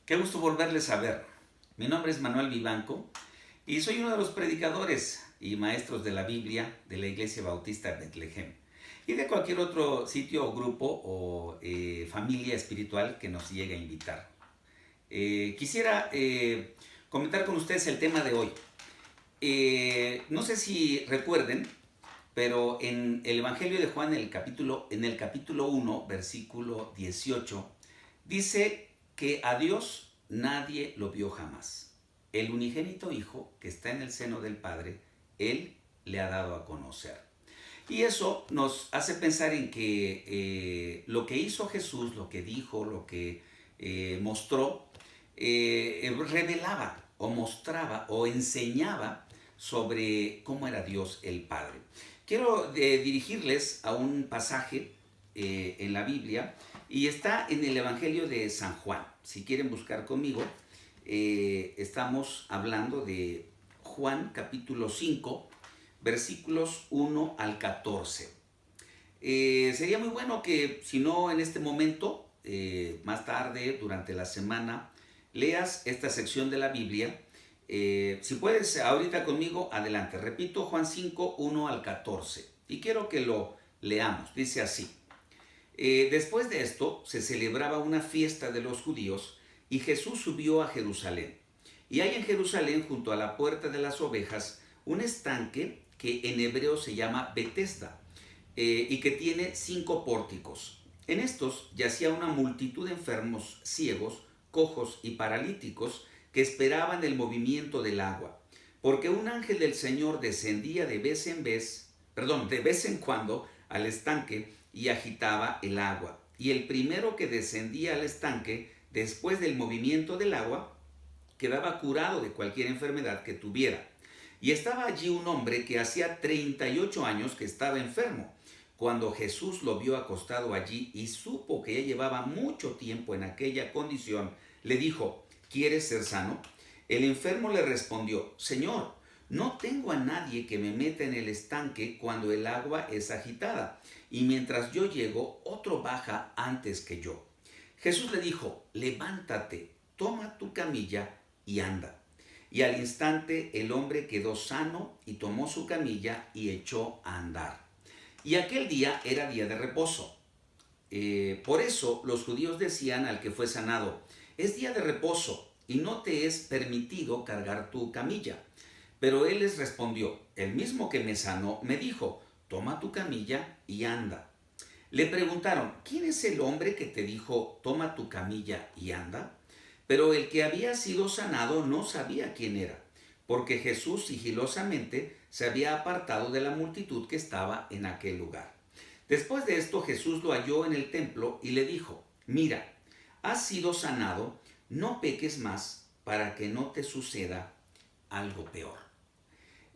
Qué gusto volverles a ver. Mi nombre es Manuel Vivanco y soy uno de los predicadores y maestros de la Biblia de la Iglesia Bautista de Betlehem y de cualquier otro sitio o grupo o familia espiritual que nos llegue a invitar. Quisiera comentar con ustedes el tema de hoy. No sé si recuerden, pero en el Evangelio de Juan, en el capítulo 1, versículo 18, dice que a Dios nadie lo vio jamás. El unigénito Hijo que está en el seno del Padre, Él le ha dado a conocer. Y eso nos hace pensar en que lo que hizo Jesús, lo que dijo, lo que mostró, revelaba o mostraba o enseñaba sobre cómo era Dios el Padre. Quiero dirigirles a un pasaje en la Biblia y está en el Evangelio de San Juan. Si quieren buscar conmigo, estamos hablando de Juan capítulo 5, versículos 1 al 14. Sería muy bueno que, si no en este momento, más tarde, durante la semana, leas esta sección de la Biblia. Si puedes ahorita conmigo, adelante. Repito, Juan 5, 1 al 14. Y quiero que lo leamos. Dice así. Después de esto, se celebraba una fiesta de los judíos y Jesús subió a Jerusalén. Y hay en Jerusalén, junto a la puerta de las ovejas, un estanque que en hebreo se llama Betesda y que tiene 5 pórticos. En estos yacía una multitud de enfermos, ciegos, cojos y paralíticos que esperaban el movimiento del agua, porque un ángel del Señor descendía de vez en cuando al estanque y agitaba el agua. Y el primero que descendía al estanque después del movimiento del agua quedaba curado de cualquier enfermedad que tuviera. Y estaba allí un hombre que hacía 38 años que estaba enfermo. Cuando Jesús lo vio acostado allí y supo que ya llevaba mucho tiempo en aquella condición, le dijo: ¿Quieres ser sano? El enfermo le respondió: Señor, no tengo a nadie que me meta en el estanque cuando el agua es agitada, y mientras yo llego, otro baja antes que yo. Jesús le dijo: levántate, toma tu camilla y anda. Y al instante el hombre quedó sano y tomó su camilla y echó a andar. Y aquel día era día de reposo. Por eso los judíos decían al que fue sanado: es día de reposo y no te es permitido cargar tu camilla. Pero él les respondió: el mismo que me sanó me dijo: toma tu camilla y anda. Le preguntaron: ¿quién es el hombre que te dijo: toma tu camilla y anda? Pero el que había sido sanado no sabía quién era, porque Jesús sigilosamente se había apartado de la multitud que estaba en aquel lugar. Después de esto, Jesús lo halló en el templo y le dijo: mira, has sido sanado, no peques más para que no te suceda algo peor.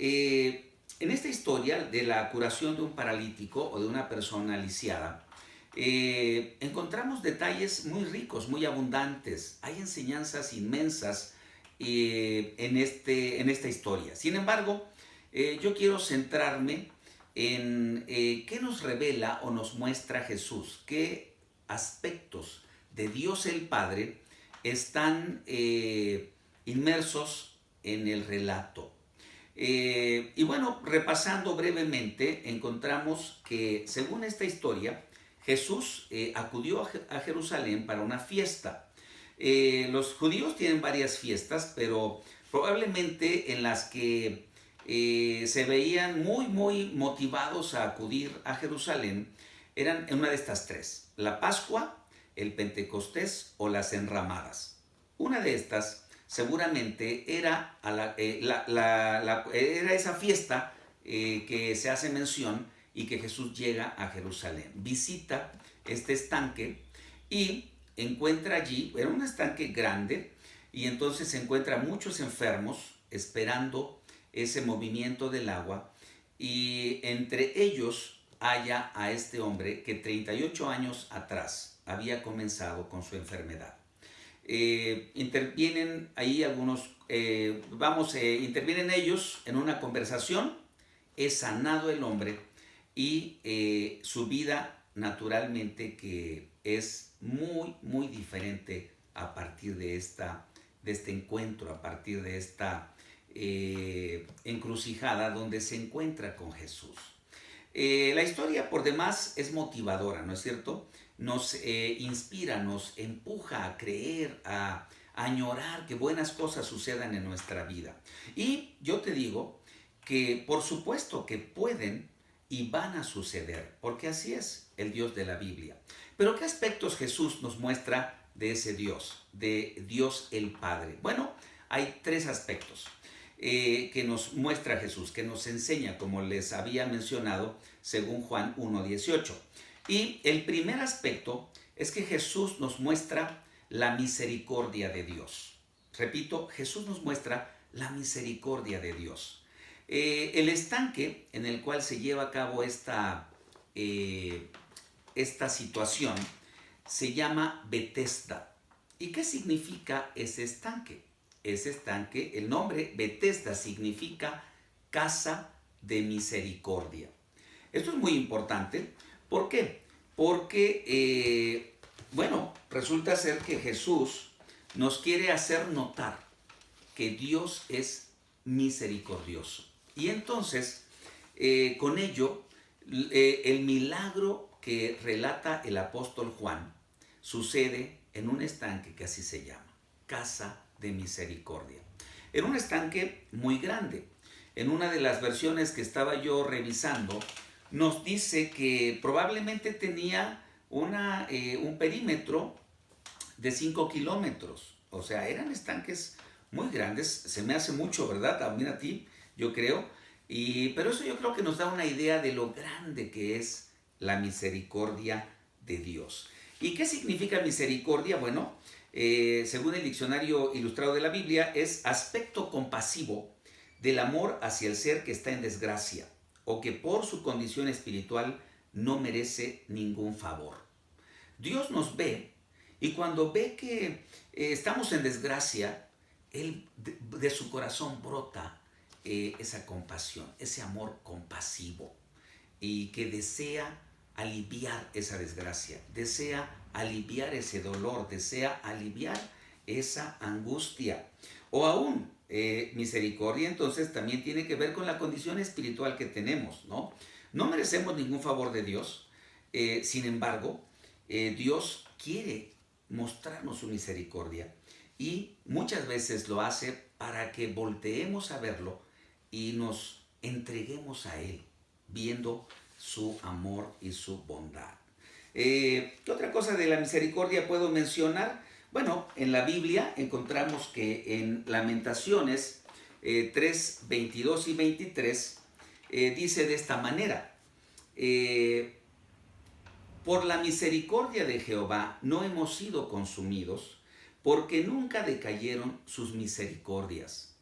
En esta historia de la curación de un paralítico o de una persona lisiada, encontramos detalles muy ricos, muy abundantes. Hay enseñanzas inmensas en esta historia. Sin embargo, yo quiero centrarme en qué nos revela o nos muestra Jesús, qué aspectos de Dios el Padre están inmersos en el relato. Y bueno, repasando brevemente, encontramos que según esta historia, Jesús acudió a Jerusalén para una fiesta. Los judíos tienen varias fiestas, pero probablemente en las que se veían muy motivados a acudir a Jerusalén eran en una de estas tres: la Pascua, el Pentecostés o las enramadas. Una de estas seguramente era, era esa fiesta que se hace mención y que Jesús llega a Jerusalén. Visita este estanque y encuentra allí, era un estanque grande, y entonces se encuentra muchos enfermos esperando ese movimiento del agua, y entre ellos halla a este hombre que 38 años atrás había comenzado con su enfermedad. Intervienen ahí algunos, intervienen ellos en una conversación, es sanado el hombre y su vida naturalmente que es muy diferente a partir de este encuentro, a partir de esta encrucijada donde se encuentra con Jesús. La historia por demás es motivadora, ¿no es cierto? Nos inspira, nos empuja a creer, a añorar que buenas cosas sucedan en nuestra vida. Y yo te digo que por supuesto que pueden y van a suceder, porque así es el Dios de la Biblia. Pero ¿qué aspectos Jesús nos muestra de ese Dios, de Dios el Padre? Bueno, hay tres aspectos que nos muestra Jesús, que nos enseña, como les había mencionado, según Juan 1:18. Y el primer aspecto es que Jesús nos muestra la misericordia de Dios. Repito, Jesús nos muestra la misericordia de Dios. El estanque en el cual se lleva a cabo esta situación se llama Betesda. ¿Y qué significa ese estanque? Ese estanque, el nombre Betesda significa casa de misericordia. Esto es muy importante. ¿Por qué? Porque, resulta ser que Jesús nos quiere hacer notar que Dios es misericordioso. Y entonces, con ello, el milagro que relata el apóstol Juan sucede en un estanque que así se llama, casa de misericordia. Era un estanque muy grande. En una de las versiones que estaba yo revisando, nos dice que probablemente tenía un perímetro de 5 kilómetros. O sea, eran estanques muy grandes. Se me hace mucho, ¿verdad? También a ti, yo creo. Pero eso yo creo que nos da una idea de lo grande que es la misericordia de Dios. ¿Y qué significa misericordia? Bueno, según el diccionario ilustrado de la Biblia, es aspecto compasivo del amor hacia el ser que está en desgracia o que por su condición espiritual no merece ningún favor. Dios nos ve y cuando ve que estamos en desgracia, Él de su corazón brota esa compasión, ese amor compasivo y que desea aliviar esa desgracia, desea aliviar ese dolor, desea aliviar esa angustia. O aún, misericordia entonces también tiene que ver con la condición espiritual que tenemos, ¿no? No merecemos ningún favor de Dios, sin embargo, Dios quiere mostrarnos su misericordia y muchas veces lo hace para que volteemos a verlo y nos entreguemos a Él, viendo su amor y su bondad. ¿Qué otra cosa de la misericordia puedo mencionar? Bueno, en la Biblia encontramos que en Lamentaciones 3, 22 y 23 dice de esta manera: por la misericordia de Jehová no hemos sido consumidos, porque nunca decayeron sus misericordias.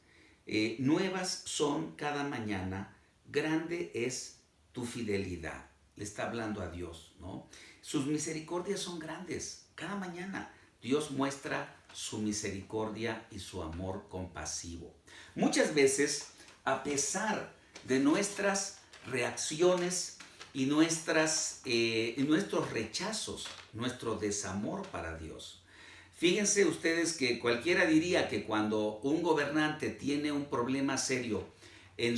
Nuevas son cada mañana, grande es tu fidelidad. Le está hablando a Dios, ¿no? Sus misericordias son grandes. Cada mañana Dios muestra su misericordia y su amor compasivo. Muchas veces, a pesar de nuestras reacciones y nuestros rechazos, nuestro desamor para Dios. Fíjense ustedes que cualquiera diría que cuando un gobernante tiene un problema serio en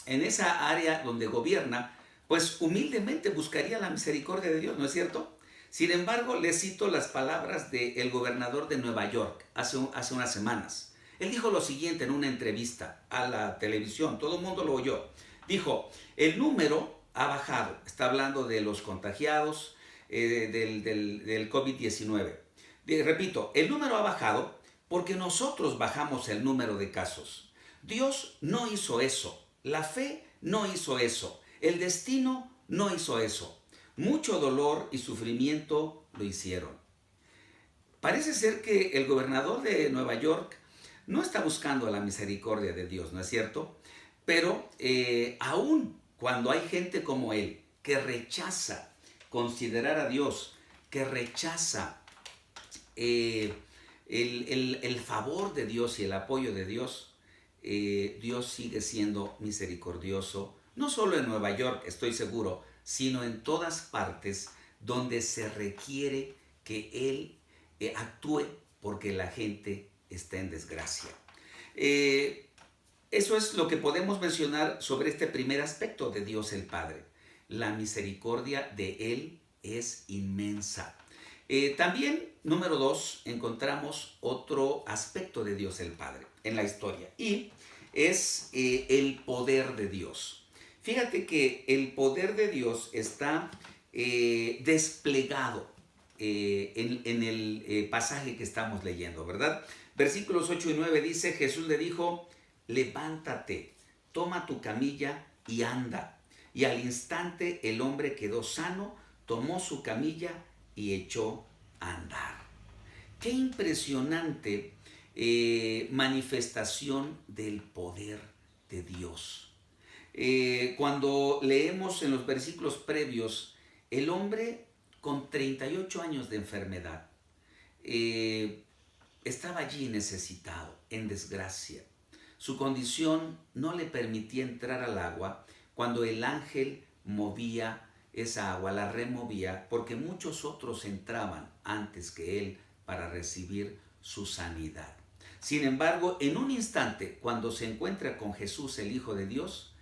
esa área donde gobierna, pues humildemente buscaría la misericordia de Dios, ¿no es cierto? Sin embargo, les cito las palabras del gobernador de Nueva York hace unas semanas. Él dijo lo siguiente en una entrevista a la televisión, todo el mundo lo oyó. Dijo, el número ha bajado, está hablando de los contagiados del COVID-19. Repito, el número ha bajado porque nosotros bajamos el número de casos. Dios no hizo eso, la fe no hizo eso, el destino no hizo eso. Mucho dolor y sufrimiento lo hicieron. Parece ser que el gobernador de Nueva York no está buscando la misericordia de Dios, ¿no es cierto? Pero aún cuando hay gente como él que rechaza considerar a Dios, que rechaza el favor de Dios y el apoyo de Dios, Dios sigue siendo misericordioso, no solo en Nueva York, estoy seguro, sino en todas partes donde se requiere que Él actúe porque la gente está en desgracia. Eso es lo que podemos mencionar sobre este primer aspecto de Dios el Padre. La misericordia de Él es inmensa. También, número 2, encontramos otro aspecto de Dios el Padre en la historia, y es el poder de Dios. Fíjate que el poder de Dios está desplegado en el pasaje que estamos leyendo, ¿verdad? Versículos 8 y 9 dice: Jesús le dijo, levántate, toma tu camilla y anda. Y al instante el hombre quedó sano, tomó su camilla y echó a andar. Qué impresionante manifestación del poder de Dios. Cuando leemos en los versículos previos, el hombre con 38 años de enfermedad estaba allí necesitado, en desgracia. Su condición no le permitía entrar al agua cuando el ángel movía esa agua, la removía, porque muchos otros entraban antes que él para recibir su sanidad. Sin embargo, en un instante, cuando se encuentra con Jesús, el Hijo de Dios,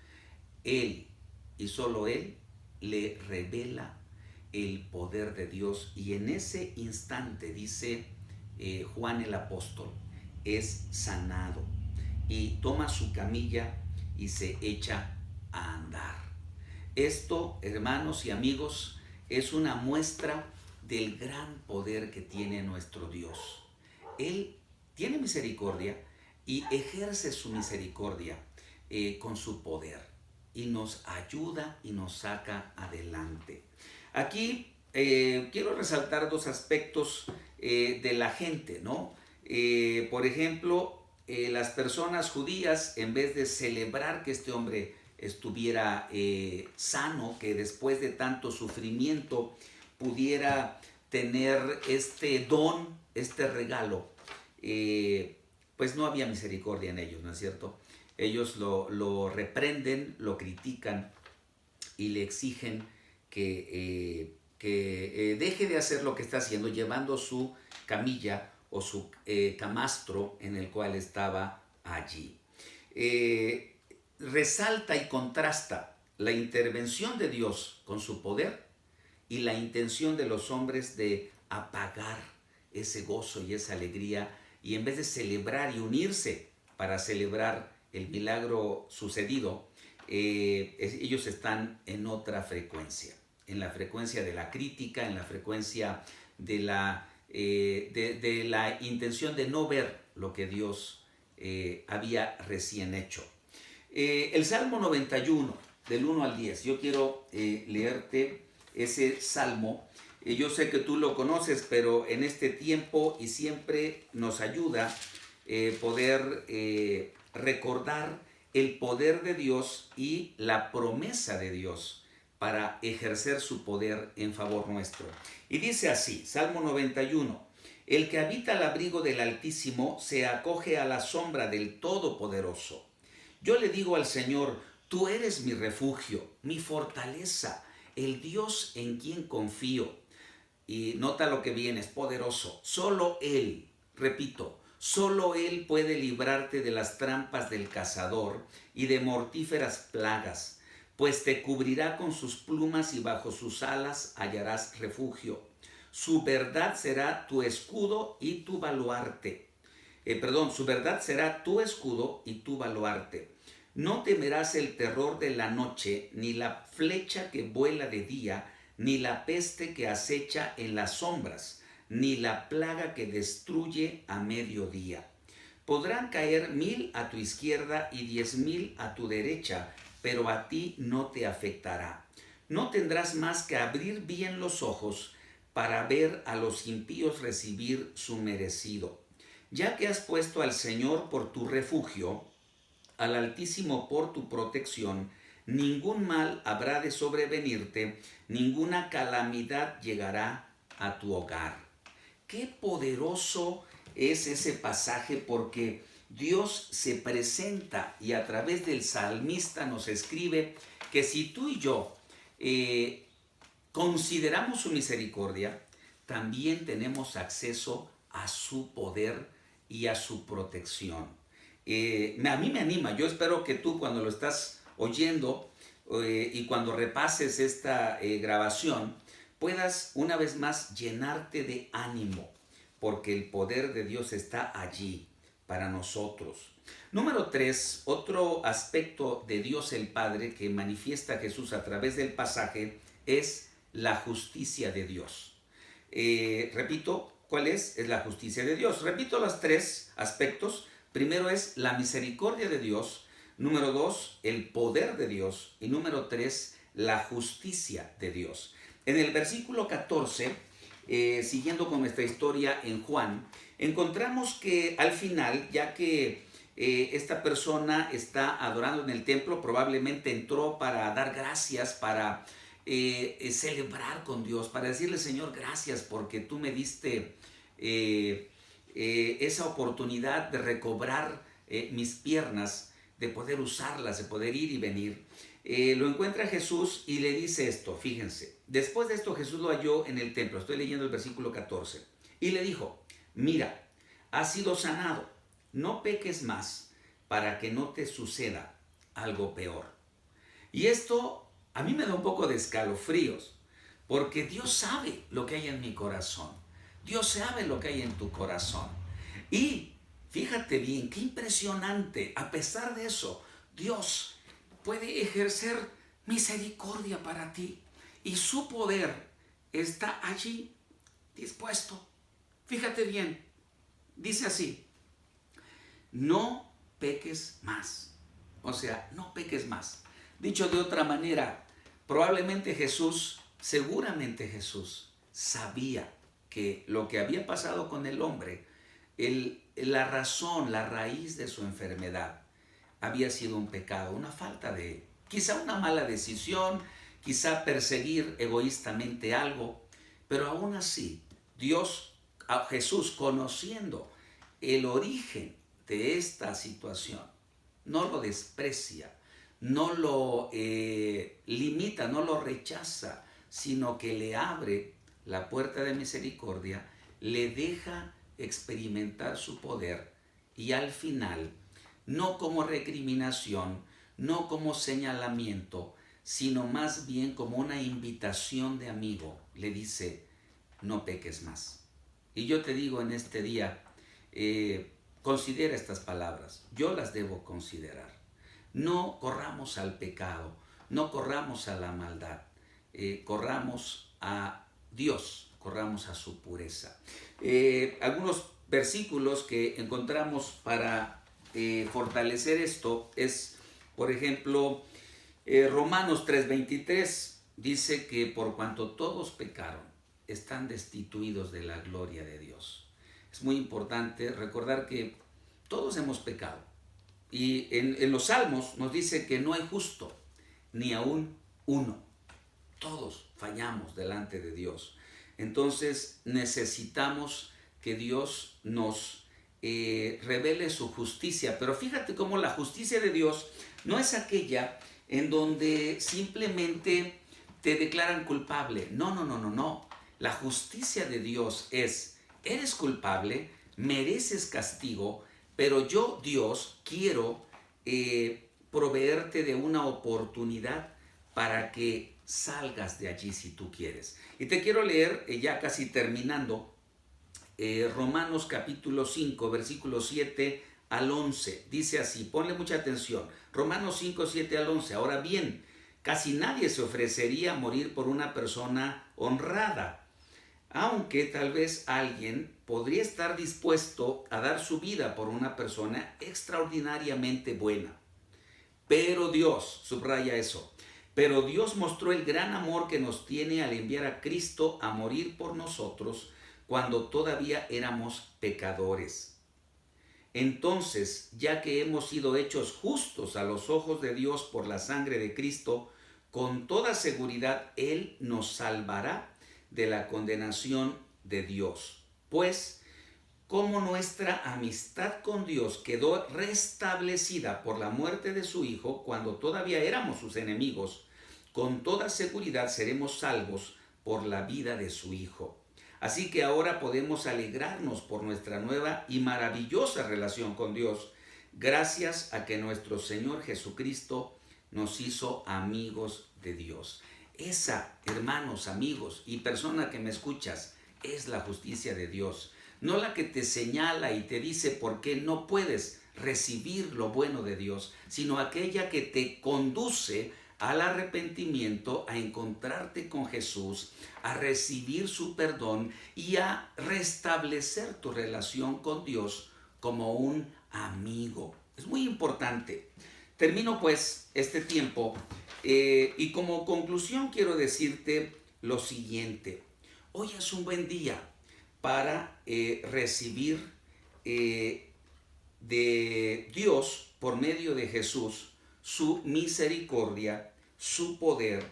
él y solo él le revela el poder de Dios, y en ese instante, dice Juan el apóstol, es sanado y toma su camilla y se echa a andar. Esto, hermanos y amigos, es una muestra del gran poder que tiene nuestro Dios. Él tiene misericordia y ejerce su misericordia con su poder, y nos ayuda y nos saca adelante. Aquí quiero resaltar dos aspectos de la gente, ¿no? Por ejemplo, las personas judías, en vez de celebrar que este hombre estuviera sano, que después de tanto sufrimiento pudiera tener este don, este regalo, pues no había misericordia en ellos, ¿no es cierto? Ellos lo reprenden, lo critican y le exigen que deje de hacer lo que está haciendo, llevando su camilla o su camastro en el cual estaba allí. Resalta y contrasta la intervención de Dios con su poder y la intención de los hombres de apagar ese gozo y esa alegría, y en vez de celebrar y unirse para celebrar el milagro sucedido, ellos están en otra frecuencia, en la frecuencia de la crítica, en la frecuencia de la intención de no ver lo que Dios había recién hecho. El Salmo 91, del 1 al 10, yo quiero leerte ese salmo. Yo sé que tú lo conoces, pero en este tiempo y siempre nos ayuda poder recordar el poder de Dios y la promesa de Dios para ejercer su poder en favor nuestro. Y dice así, Salmo 91, el que habita al abrigo del Altísimo se acoge a la sombra del Todopoderoso. Yo le digo al Señor, tú eres mi refugio, mi fortaleza, el Dios en quien confío. Y nota lo que viene, es poderoso. Solo Él, repito, solo Él puede librarte de las trampas del cazador y de mortíferas plagas, pues te cubrirá con sus plumas y bajo sus alas hallarás refugio. Su verdad será tu escudo y tu baluarte. Su verdad será tu escudo y tu baluarte. No temerás el terror de la noche, ni la flecha que vuela de día, ni la peste que acecha en las sombras, ni la plaga que destruye a mediodía. Podrán caer 1000 a tu izquierda y 10,000 a tu derecha, pero a ti no te afectará. No tendrás más que abrir bien los ojos para ver a los impíos recibir su merecido. Ya que has puesto al Señor por tu refugio, al Altísimo por tu protección, ningún mal habrá de sobrevenirte, ninguna calamidad llegará a tu hogar. Qué poderoso es ese pasaje, porque Dios se presenta y a través del salmista nos escribe que si tú y yo consideramos su misericordia, también tenemos acceso a su poder y a su protección. A mí me anima, yo espero que tú cuando lo estás oyendo y cuando repases esta grabación, puedas una vez más llenarte de ánimo, porque el poder de Dios está allí para nosotros. Número 3, otro aspecto de Dios el Padre que manifiesta Jesús a través del pasaje es la justicia de Dios. Repito, ¿cuál es? Es la justicia de Dios. Repito los 3 aspectos. Primero es la misericordia de Dios. Número 2, el poder de Dios. Y número 3, la justicia de Dios. En el versículo 14, siguiendo con nuestra historia en Juan, encontramos que al final, ya que esta persona está adorando en el templo, probablemente entró para dar gracias, para celebrar con Dios, para decirle: Señor, gracias porque tú me diste esa oportunidad de recobrar mis piernas, de poder usarlas, de poder ir y venir. Lo encuentra Jesús y le dice esto, fíjense. Después de esto Jesús lo halló en el templo, estoy leyendo el versículo 14, y le dijo: mira, has sido sanado, no peques más para que no te suceda algo peor. Y esto a mí me da un poco de escalofríos, porque Dios sabe lo que hay en mi corazón. Dios sabe lo que hay en tu corazón. Y fíjate bien, qué impresionante, a pesar de eso, Dios puede ejercer misericordia para ti. Y su poder está allí, dispuesto. Fíjate bien, dice así: no peques más. O sea, no peques más. Dicho de otra manera, probablemente Jesús, seguramente Jesús, sabía que lo que había pasado con el hombre, la razón, la raíz de su enfermedad, había sido un pecado, una falta de él. Quizá una mala decisión, quizá perseguir egoístamente algo, pero aún así, Dios, a Jesús, conociendo el origen de esta situación, no lo desprecia, no lo limita, no lo rechaza, sino que le abre la puerta de misericordia, le deja experimentar su poder y al final, no como recriminación, no como señalamiento, sino más bien como una invitación de amigo, le dice: no peques más. Y yo te digo en este día, considera estas palabras, yo las debo considerar. No corramos al pecado, no corramos a la maldad, corramos a Dios, corramos a su pureza. Algunos versículos que encontramos para fortalecer esto es, por ejemplo, Romanos 3:23 dice que por cuanto todos pecaron, están destituidos de la gloria de Dios. Es muy importante recordar que todos hemos pecado. Y en los Salmos nos dice que no hay justo, ni aún uno. Todos fallamos delante de Dios. Entonces necesitamos que Dios nos revele su justicia. Pero fíjate cómo la justicia de Dios no es aquella en donde simplemente te declaran culpable. No. La justicia de Dios es: eres culpable, mereces castigo, pero yo, Dios, quiero proveerte de una oportunidad para que salgas de allí si tú quieres. Y te quiero leer, ya casi terminando, Romanos capítulo 5, versículos 7 al 11. Dice así, ponle mucha atención. Romanos 5, 7 al 11. Ahora bien, casi nadie se ofrecería a morir por una persona honrada, aunque tal vez alguien podría estar dispuesto a dar su vida por una persona extraordinariamente buena. Pero Dios, subraya eso, pero Dios mostró el gran amor que nos tiene al enviar a Cristo a morir por nosotros cuando todavía éramos pecadores. Entonces, ya que hemos sido hechos justos a los ojos de Dios por la sangre de Cristo, con toda seguridad Él nos salvará de la condenación de Dios. Pues, como nuestra amistad con Dios quedó restablecida por la muerte de su Hijo cuando todavía éramos sus enemigos, con toda seguridad seremos salvos por la vida de su Hijo. Así que ahora podemos alegrarnos por nuestra nueva y maravillosa relación con Dios, gracias a que nuestro Señor Jesucristo nos hizo amigos de Dios. Esa, hermanos, amigos y persona que me escuchas, es la justicia de Dios. No la que te señala y te dice por qué no puedes recibir lo bueno de Dios, sino aquella que te conduce al arrepentimiento, a encontrarte con Jesús, a recibir su perdón y a restablecer tu relación con Dios como un amigo. Es muy importante. Termino pues este tiempo y como conclusión quiero decirte lo siguiente. Hoy es un buen día para recibir de Dios por medio de Jesús su misericordia, su poder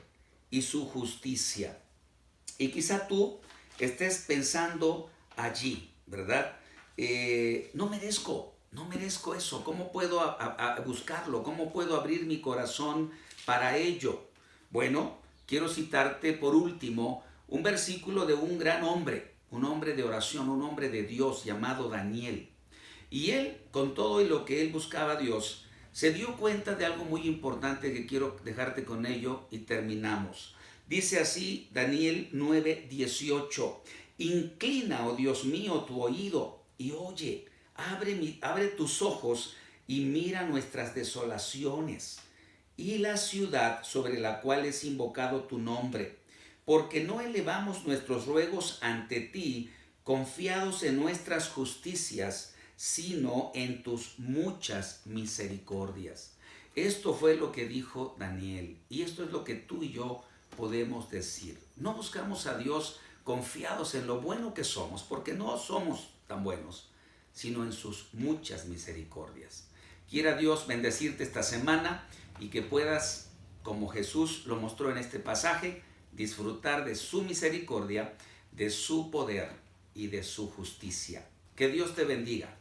y su justicia. Y quizá tú estés pensando allí, ¿verdad? No merezco eso. ¿Cómo puedo buscarlo? ¿Cómo puedo abrir mi corazón para ello? Bueno, quiero citarte por último un versículo de un gran hombre, un hombre de oración, un hombre de Dios llamado Daniel. Y él, con todo y lo que él buscaba a Dios, se dio cuenta de algo muy importante que quiero dejarte con ello y terminamos. Dice así Daniel 9:18: Inclina, oh Dios mío, tu oído y oye, abre tus ojos y mira nuestras desolaciones y la ciudad sobre la cual es invocado tu nombre, porque no elevamos nuestros ruegos ante ti, confiados en nuestras justicias, sino en tus muchas misericordias. Esto fue lo que dijo Daniel, y esto es lo que tú y yo podemos decir. No buscamos a Dios confiados en lo bueno que somos, porque no somos tan buenos, sino en sus muchas misericordias. Quiera Dios bendecirte esta semana y que puedas, como Jesús lo mostró en este pasaje, disfrutar de su misericordia, de su poder y de su justicia. Que Dios te bendiga.